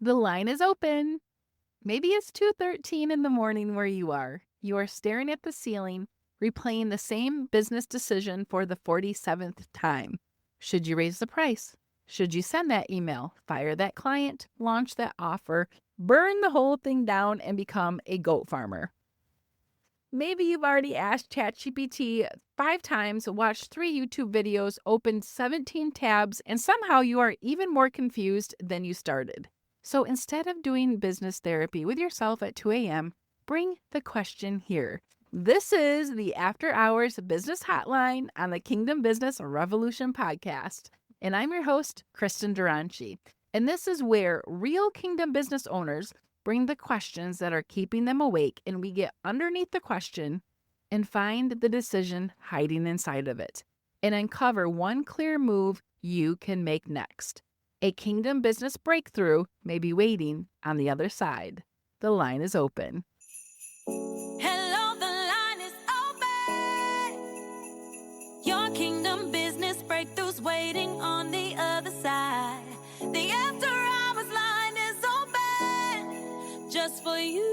The line is open. Maybe it's 2:13 in the morning where you are. You are staring at the ceiling, replaying the same business decision for the 47th time. Should you raise the price? Should you send that email, fire that client, launch that offer, burn the whole thing down, and become a goat farmer? Maybe you've already asked ChatGPT 5 times, watched 3 YouTube videos, opened 17 tabs, and somehow you are even more confused than you started. So instead of doing business therapy with yourself at 2 a.m., bring the question here. This is the After Hours Business Hotline on the Kingdom Business Revolution podcast. And I'm your host, Kristin Duranci. And this is where real kingdom business owners bring the questions that are keeping them awake, and we get underneath the question and find the decision hiding inside of it and uncover one clear move you can make next. A kingdom business breakthrough may be waiting on the other side. The line is open. Hello, the line is open. Your kingdom business breakthrough's waiting on the other side. The After Hours line is open just for you.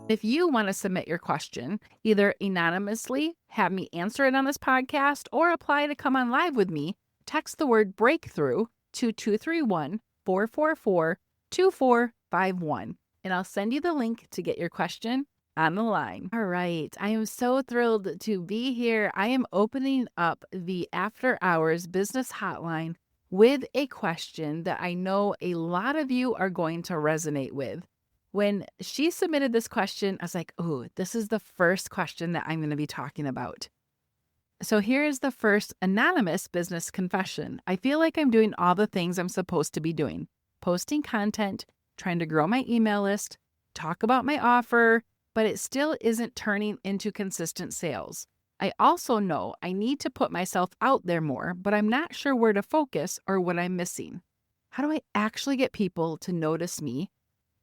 If you want to submit your question, either anonymously, have me answer it on this podcast, or apply to come on live with me, text the word breakthrough to 231-444-2451, and I'll send you the link to get your question on the line. All right, I am so thrilled to be here. I am opening up the After Hours Business Hotline with a question that I know a lot of you are going to resonate with. When she submitted this question, I was like, oh, this is the first question that I'm going to be talking about. So here is the first anonymous business confession. I feel like I'm doing all the things I'm supposed to be doing. Posting content, trying to grow my email list, talk about my offer, but it still isn't turning into consistent sales. I also know I need to put myself out there more, but I'm not sure where to focus or what I'm missing. How do I actually get people to notice me,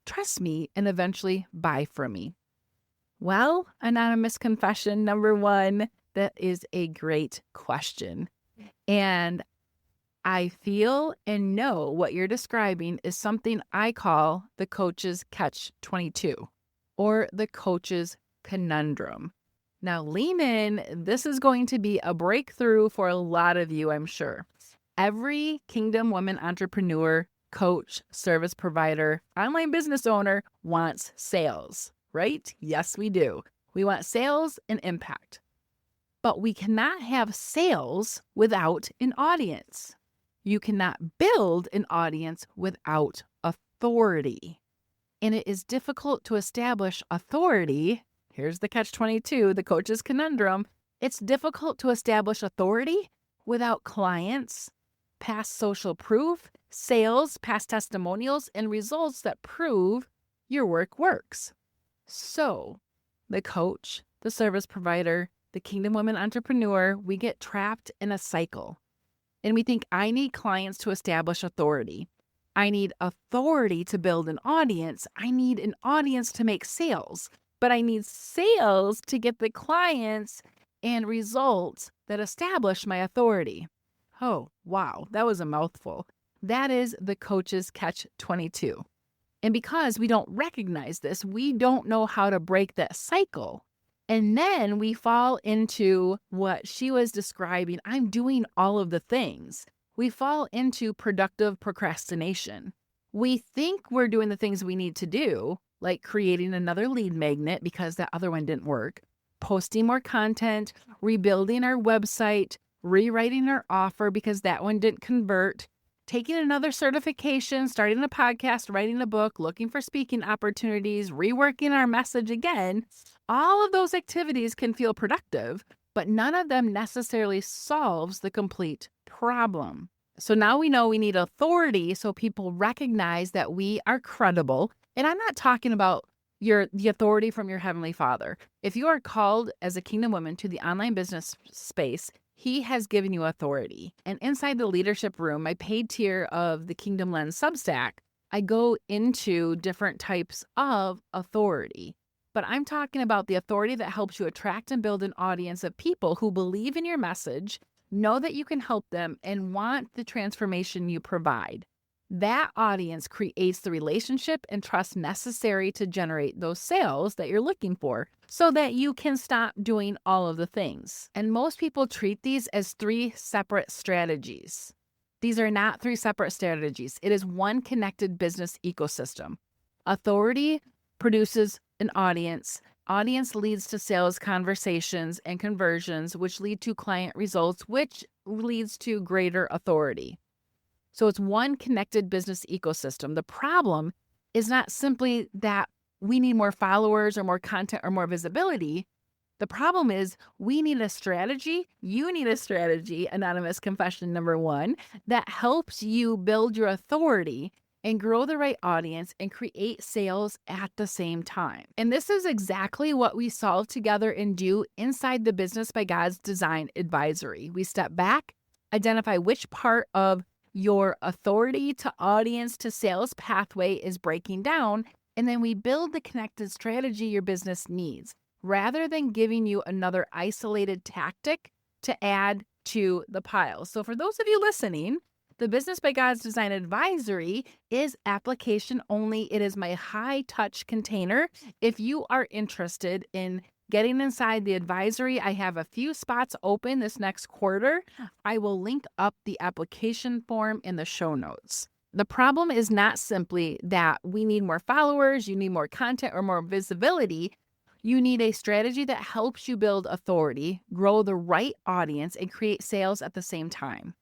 trust me, and eventually buy from me? Well, anonymous confession number 1, that is a great question. And I feel and know what you're describing is something I call the coach's Catch-22 or the coach's conundrum. Now lean in. This is going to be a breakthrough for a lot of you, I'm sure. Every Kingdom woman entrepreneur, coach, service provider, online business owner wants sales, right? Yes, we do. We want sales and impact. But we cannot have sales without an audience. You cannot build an audience without authority. And it is difficult to establish authority. Here's the Catch-22, the coach's conundrum. It's difficult to establish authority without clients, past social proof, sales, past testimonials, and results that prove your work works. So the coach, the service provider, the Kingdom Women entrepreneur, we get trapped in a cycle. And we think, I need clients to establish authority. I need authority to build an audience. I need an audience to make sales. But I need sales to get the clients and results that establish my authority. Oh, wow, that was a mouthful. That is the coach's Catch-22. And because we don't recognize this, we don't know how to break that cycle. And then we fall into what she was describing. I'm doing all of the things. We fall into productive procrastination. We think we're doing the things we need to do, like creating another lead magnet because that other one didn't work, posting more content, rebuilding our website, rewriting our offer because that one didn't convert, taking another certification, starting a podcast, writing a book, looking for speaking opportunities, reworking our message again. All of those activities can feel productive, but none of them necessarily solves the complete problem. So now we know we need authority so people recognize that we are credible. And I'm not talking about the authority from your Heavenly Father. If you are called as a kingdom woman to the online business space, He has given you authority. And inside the leadership room, my paid tier of the Kingdom Lens Substack, I go into different types of authority. But I'm talking about the authority that helps you attract and build an audience of people who believe in your message, know that you can help them, and want the transformation you provide. That audience creates the relationship and trust necessary to generate those sales that you're looking for so that you can stop doing all of the things. And most people treat these as 3 separate strategies. These are not 3 separate strategies. It is one connected business ecosystem. Authority produces an audience. Audience leads to sales conversations and conversions, which lead to client results, which leads to greater authority. So it's one connected business ecosystem. The problem is not simply that we need more followers or more content or more visibility. The problem is we need a strategy. You need a strategy, anonymous confession number 1, that helps you build your authority and grow the right audience and create sales at the same time. And this is exactly what we solve together and do inside the Business by God's Design Advisory. We step back, identify which part of your authority to audience to sales pathway is breaking down, and then we build the connected strategy your business needs, rather than giving you another isolated tactic to add to the pile. So for those of you listening, the Business by God's Design Advisory is application only. It is my high touch container. If you are interested in getting inside the advisory, I have a few spots open this next quarter. I will link up the application form in the show notes. The problem is not simply that we need more followers, you need more content or more visibility. You need a strategy that helps you build authority, grow the right audience, and create sales at the same time.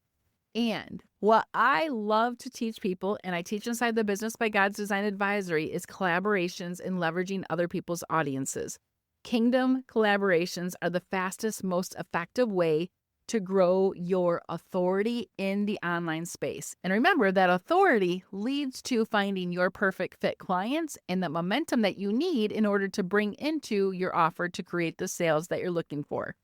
And what I love to teach people, and I teach inside the Business by God's Design Advisory, is collaborations and leveraging other people's audiences. Kingdom collaborations are the fastest, most effective way to grow your authority in the online space. And remember that authority leads to finding your perfect fit clients and the momentum that you need in order to bring into your offer to create the sales that you're looking for.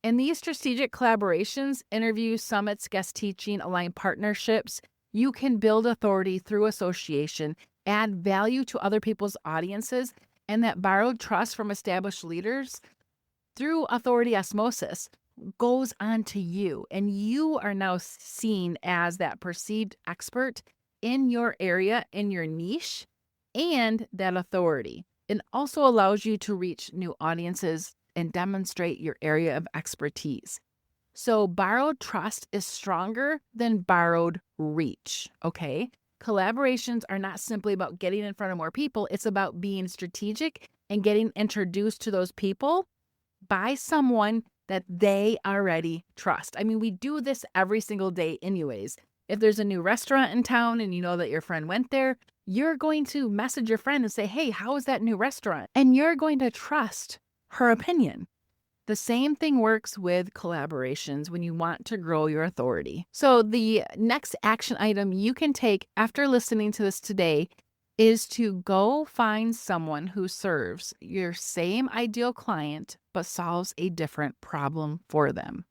In these strategic collaborations, interviews, summits, guest teaching, aligned partnerships, you can build authority through association, add value to other people's audiences, and that borrowed trust from established leaders through authority osmosis goes on to you. And you are now seen as that perceived expert in your area, in your niche, and that authority. It also allows you to reach new audiences and demonstrate your area of expertise. So borrowed trust is stronger than borrowed reach, okay? Collaborations are not simply about getting in front of more people. It's about being strategic and getting introduced to those people by someone that they already trust. I mean, we do this every single day anyways. If there's a new restaurant in town and you know that your friend went there, you're going to message your friend and say, hey, how is that new restaurant? And you're going to trust her opinion. The same thing works with collaborations when you want to grow your authority. So the next action item you can take after listening to this today is to go find someone who serves your same ideal client but solves a different problem for them.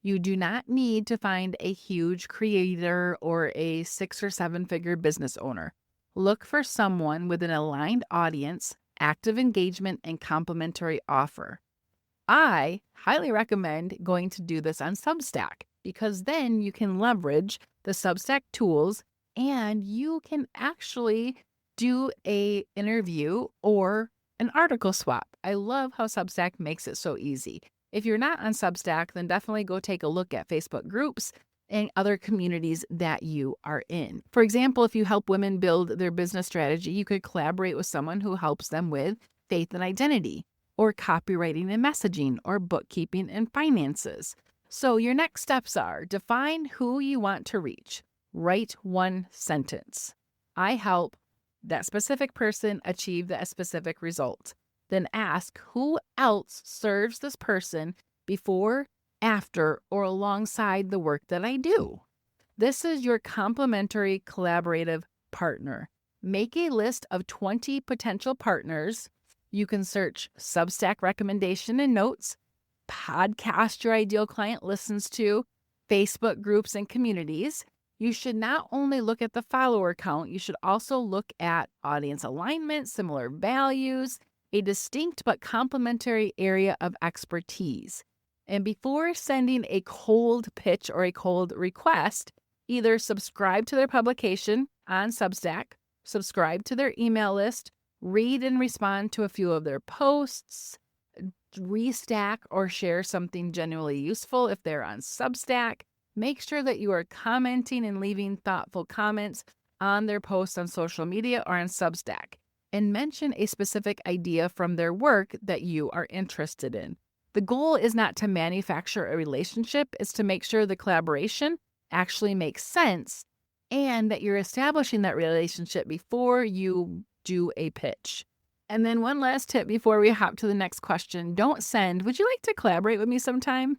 You do not need to find a huge creator or a 6 or 7 figure business owner. Look for someone with an aligned audience, active engagement, and complementary offer. I highly recommend going to do this on Substack because then you can leverage the Substack tools and you can actually do an interview or an article swap. I love how Substack makes it so easy. If you're not on Substack, then definitely go take a look at Facebook groups and other communities that you are in. For example, if you help women build their business strategy, you could collaborate with someone who helps them with faith and identity, or copywriting and messaging, or bookkeeping and finances. So your next steps are define who you want to reach. Write one sentence. I help that specific person achieve that specific result. Then ask who else serves this person before, after, or alongside the work that I do. This is your complementary collaborative partner. Make a list of 20 potential partners. You can search Substack recommendation and notes, podcast your ideal client listens to, Facebook groups and communities. You should not only look at the follower count, you should also look at audience alignment, similar values, a distinct but complementary area of expertise. And before sending a cold pitch or a cold request, either subscribe to their publication on Substack, subscribe to their email list, read and respond to a few of their posts, restack or share something genuinely useful if they're on Substack. Make sure that you are commenting and leaving thoughtful comments on their posts on social media or on Substack, and mention a specific idea from their work that you are interested in. The goal is not to manufacture a relationship, it's to make sure the collaboration actually makes sense and that you're establishing that relationship before you do a pitch. And then one last tip before we hop to the next question. Don't send, "Would you like to collaborate with me sometime?"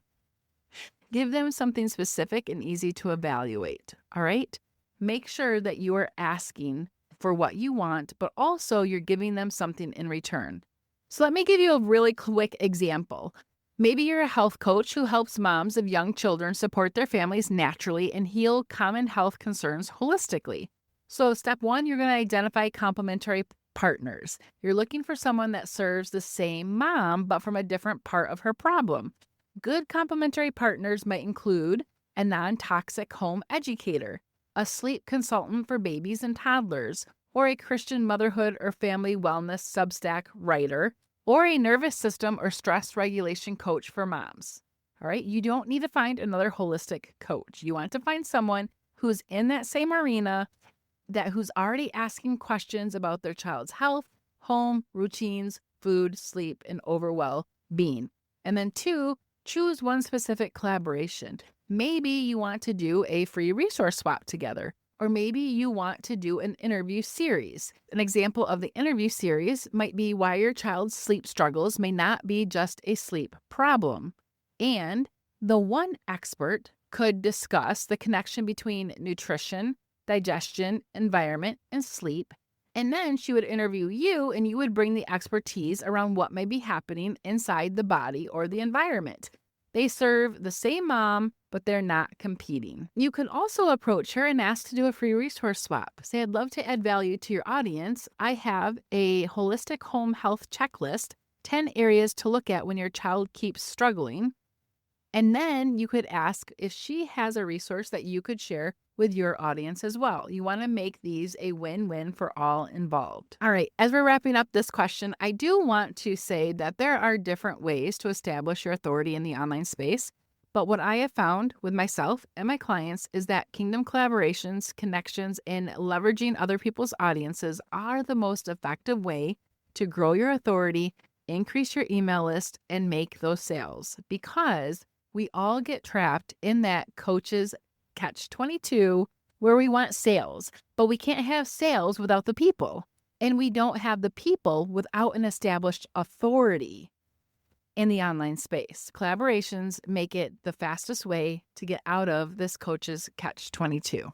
Give them something specific and easy to evaluate, all right? Make sure that you are asking for what you want, but also you're giving them something in return. So let me give you a really quick example. Maybe you're a health coach who helps moms of young children support their families naturally and heal common health concerns holistically. So step one, you're going to identify complementary partners. You're looking for someone that serves the same mom, but from a different part of her problem. Good complementary partners might include a non-toxic home educator, a sleep consultant for babies and toddlers, or a Christian motherhood or family wellness Substack writer, or a nervous system or stress regulation coach for moms. All right, you don't need to find another holistic coach. You want to find someone who's in that same arena, who's already asking questions about their child's health, home, routines, food, sleep, and overall being. And then two, choose one specific collaboration. Maybe you want to do a free resource swap together, or maybe you want to do an interview series. An example of the interview series might be why your child's sleep struggles may not be just a sleep problem. And the one expert could discuss the connection between nutrition, digestion, environment, and sleep. And then she would interview you and you would bring the expertise around what may be happening inside the body or the environment. They serve the same mom, but they're not competing. You can also approach her and ask to do a free resource swap. Say, "I'd love to add value to your audience. I have a holistic home health checklist, 10 areas to look at when your child keeps struggling." And then you could ask if she has a resource that you could share with your audience as well. You want to make these a win-win for all involved. All right, as we're wrapping up this question, I do want to say that there are different ways to establish your authority in the online space. But what I have found with myself and my clients is that kingdom collaborations, connections, and leveraging other people's audiences are the most effective way to grow your authority, increase your email list, and make those sales, because we all get trapped in that coach's Catch-22 where we want sales, but we can't have sales without the people. And we don't have the people without an established authority in the online space. Collaborations make it the fastest way to get out of this coach's Catch-22.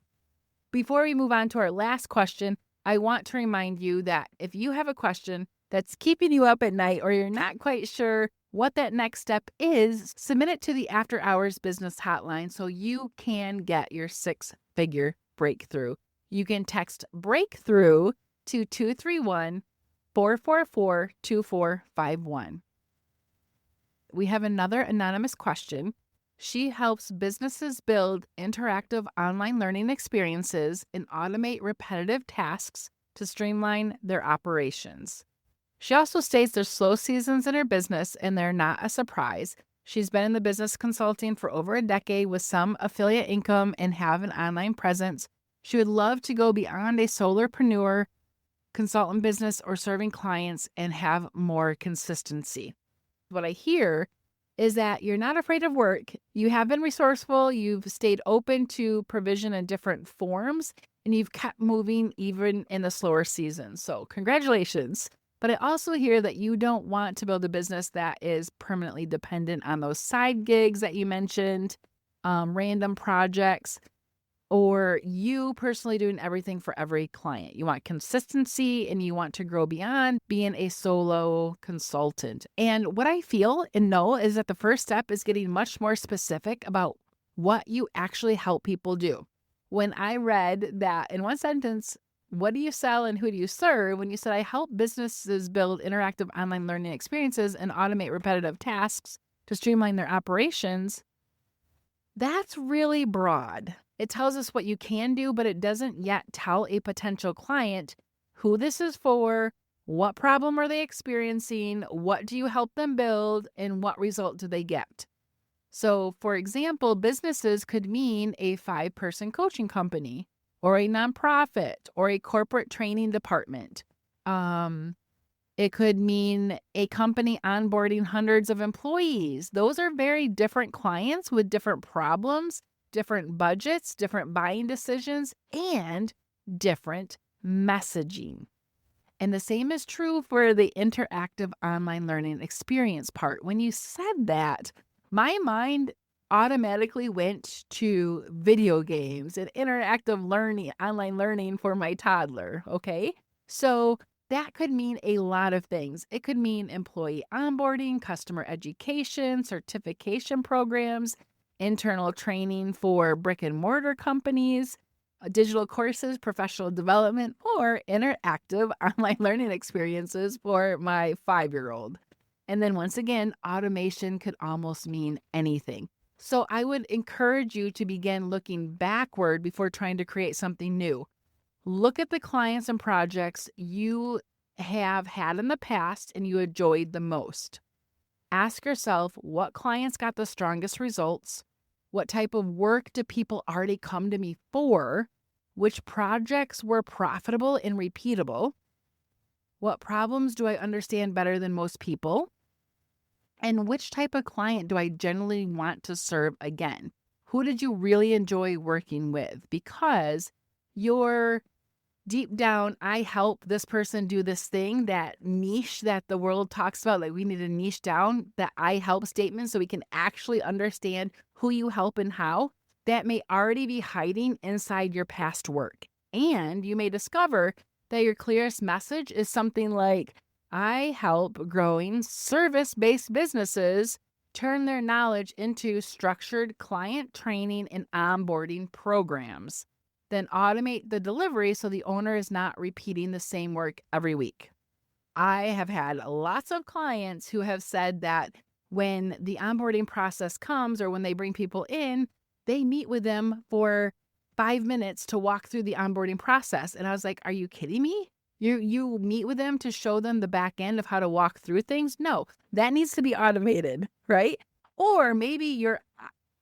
Before we move on to our last question, I want to remind you that if you have a question that's keeping you up at night or you're not quite sure what that next step is, submit it to the After Hours Business Hotline so you can get your 6-figure breakthrough. You can text breakthrough to 231-444-2451. We have another anonymous question. She helps businesses build interactive online learning experiences and automate repetitive tasks to streamline their operations. She also states there's slow seasons in her business and they're not a surprise. She's been in the business consulting for over a decade with some affiliate income and have an online presence. She would love to go beyond a solopreneur consultant business or serving clients and have more consistency. What I hear is that you're not afraid of work. You have been resourceful. You've stayed open to provision in different forms, and you've kept moving even in the slower seasons. So congratulations. But I also hear that you don't want to build a business that is permanently dependent on those side gigs that you mentioned, random projects, or you personally doing everything for every client. You want consistency and you want to grow beyond being a solo consultant. And what I feel and know is that the first step is getting much more specific about what you actually help people do. When I read that in one sentence, what do you sell and who do you serve? When you said, I help businesses build interactive online learning experiences and automate repetitive tasks to streamline their operations, that's really broad. It tells us what you can do, but it doesn't yet tell a potential client who this is for, what problem are they experiencing, what do you help them build, and what result do they get. So, for example, businesses could mean a 5-person coaching company or a nonprofit or a corporate training department. It could mean a company onboarding hundreds of employees. Those are very different clients with different problems, different budgets, different buying decisions, and different messaging. And the same is true for the interactive online learning experience part. When you said that, my mind automatically went to video games and interactive learning, online learning for my toddler. Okay. So that could mean a lot of things. It could mean employee onboarding, customer education, certification programs, internal training for brick and mortar companies, digital courses, professional development, or interactive online learning experiences for my 5-year-old. And then once again, automation could almost mean anything. So I would encourage you to begin looking backward before trying to create something new. Look at the clients and projects you have had in the past and you enjoyed the most. Ask yourself, what clients got the strongest results? What type of work do people already come to me for? Which projects were profitable and repeatable? What problems do I understand better than most people? And which type of client do I generally want to serve again? Who did you really enjoy working with? Because you're deep down, I help this person do this thing, that niche that the world talks about, like we need to niche down that I help statement so we can actually understand who you help and how. That may already be hiding inside your past work. And you may discover that your clearest message is something like, I help growing service-based businesses turn their knowledge into structured client training and onboarding programs. Then automate the delivery so the owner is not repeating the same work every week. I have had lots of clients who have said that when the onboarding process comes or when they bring people in, they meet with them for 5 minutes to walk through the onboarding process. And I was like, are you kidding me? You meet with them to show them the back end of how to walk through things? No, that needs to be automated, right? Or maybe your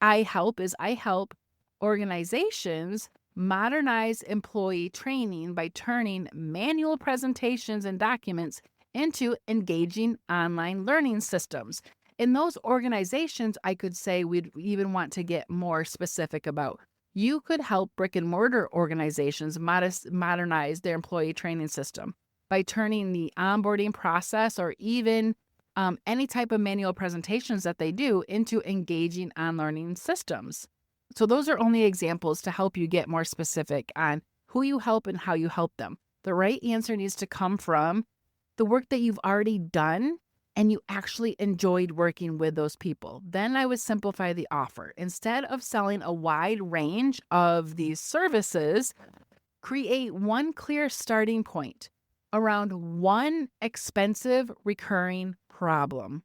I help organizations modernize employee training by turning manual presentations and documents into engaging online learning systems. In those organizations, I could say we'd even want to get more specific about. You could help brick and mortar organizations modernize their employee training system by turning the onboarding process or even any type of manual presentations that they do into engaging on learning systems. So those are only examples to help you get more specific on who you help and how you help them. The right answer needs to come from the work that you've already done and you actually enjoyed working with those people. Then I would simplify the offer. Instead of selling a wide range of these services, create one clear starting point around one expensive recurring problem.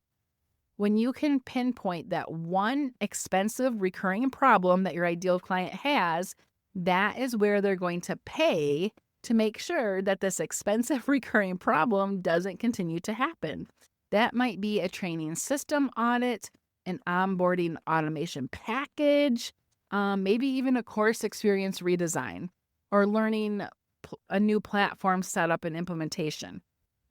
When you can pinpoint that one expensive recurring problem that your ideal client has, that is where they're going to pay to make sure that this expensive recurring problem doesn't continue to happen. That might be a training system audit, an onboarding automation package, maybe even a course experience redesign, or learning a new platform setup and implementation.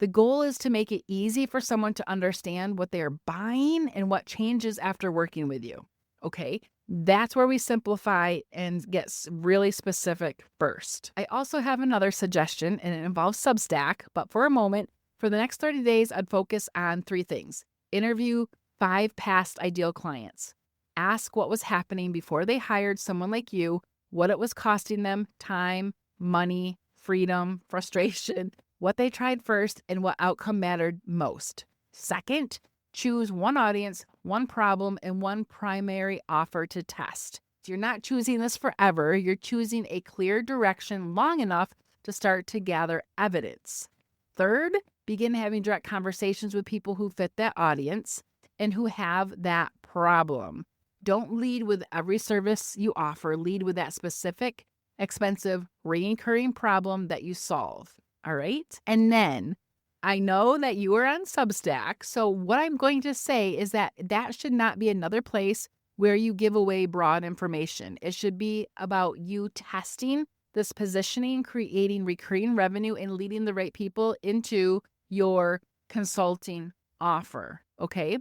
The goal is to make it easy for someone to understand what they're buying and what changes after working with you. Okay, that's where we simplify and get really specific first. I also have another suggestion, and it involves Substack, but for a moment, for the next 30 days, I'd focus on 3 things. Interview 5 past ideal clients. Ask what was happening before they hired someone like you, what it was costing them, time, money, freedom, frustration, what they tried first, and what outcome mattered most. Second, choose one audience, one problem, and one primary offer to test. You're not choosing this forever. You're choosing a clear direction long enough to start to gather evidence. Third, begin having direct conversations with people who fit that audience. and who have that problem. Don't lead with every service you offer. Lead with that specific, expensive, recurring problem that you solve. All right. And then I know that you are on Substack. So what I'm going to say is that should not be another place where you give away broad information. It should be about you testing this positioning, creating recurring revenue, and leading the right people into your consulting offer. Okay.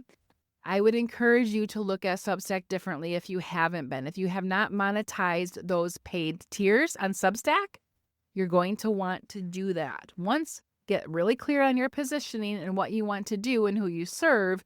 I would encourage you to look at Substack differently if you haven't been. If you have not monetized those paid tiers on Substack, you're going to want to do that. Once, get really clear on your positioning and what you want to do and who you serve,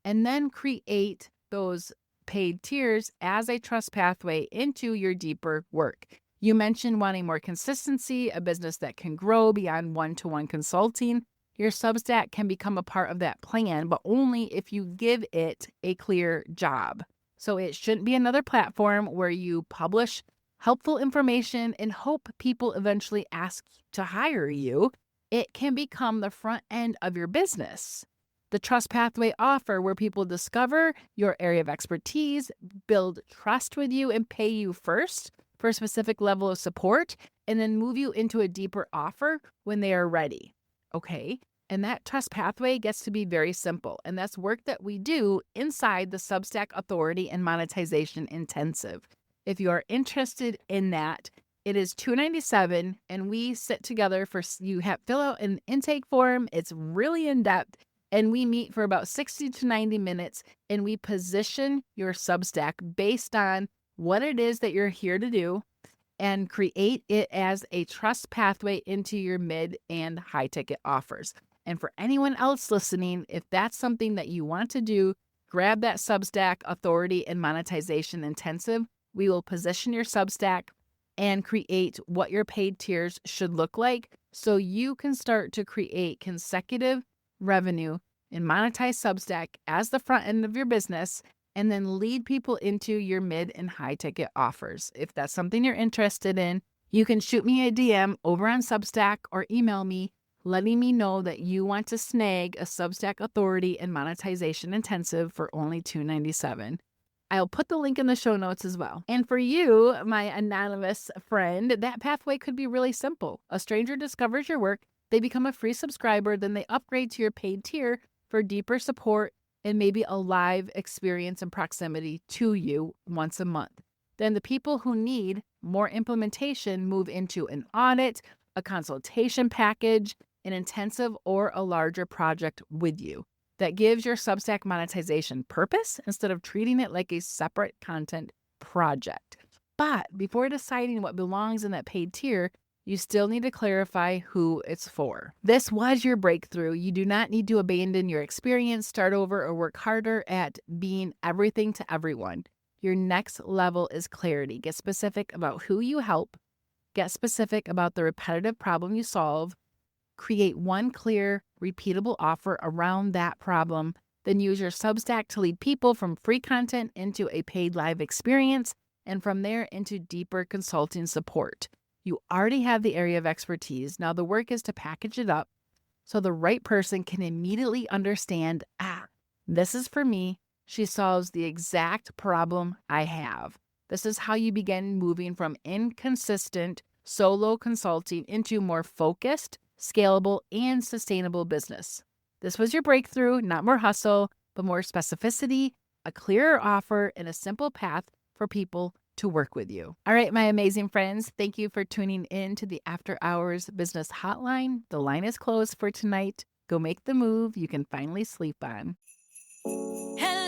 and then create those paid tiers as a trust pathway into your deeper work. You mentioned wanting more consistency, a business that can grow beyond one-to-one consulting. Your Substack can become a part of that plan, but only if you give it a clear job. So it shouldn't be another platform where you publish helpful information and hope people eventually ask to hire you. It can become the front end of your business. The Trust Pathway offer where people discover your area of expertise, build trust with you, and pay you first for a specific level of support, and then move you into a deeper offer when they are ready. Okay? And that trust pathway gets to be very simple. And that's work that we do inside the Substack Authority and Monetization Intensive. If you are interested in that, it is $297, and we sit together fill out an intake form. It's really in depth, and we meet for about 60 to 90 minutes, and we position your Substack based on what it is that you're here to do and create it as a trust pathway into your mid and high ticket offers. And for anyone else listening, if that's something that you want to do, grab that Substack Authority and Monetization Intensive. We will position your Substack and create what your paid tiers should look like so you can start to create consecutive revenue and monetize Substack as the front end of your business, and then lead people into your mid and high ticket offers. If that's something you're interested in, you can shoot me a DM over on Substack or email me letting me know that you want to snag a Substack Authority and Monetization Intensive for only $297. I'll put the link in the show notes as well. And for you, my anonymous friend, that pathway could be really simple. A stranger discovers your work, they become a free subscriber, then they upgrade to your paid tier for deeper support and maybe a live experience and proximity to you once a month. Then the people who need more implementation move into an audit, a consultation package, an intensive, or a larger project with you that gives your Substack monetization purpose instead of treating it like a separate content project. But before deciding what belongs in that paid tier, you still need to clarify who it's for. This was your breakthrough. You do not need to abandon your experience, start over, or work harder at being everything to everyone. Your next level is clarity. Get specific about who you help. Get specific about the repetitive problem you solve. Create one clear, repeatable offer around that problem. Then use your Substack to lead people from free content into a paid live experience, and from there into deeper consulting support. You already have the area of expertise. Now the work is to package it up so the right person can immediately understand, this is for me. She solves the exact problem I have. This is how you begin moving from inconsistent solo consulting into more focused, scalable, and sustainable business. This was your breakthrough, not more hustle, but more specificity, a clearer offer, and a simple path for people to work with you. All right, my amazing friends, thank you for tuning in to the After Hours Business Hotline. The line is closed for tonight. Go make the move you can finally sleep on. Hello.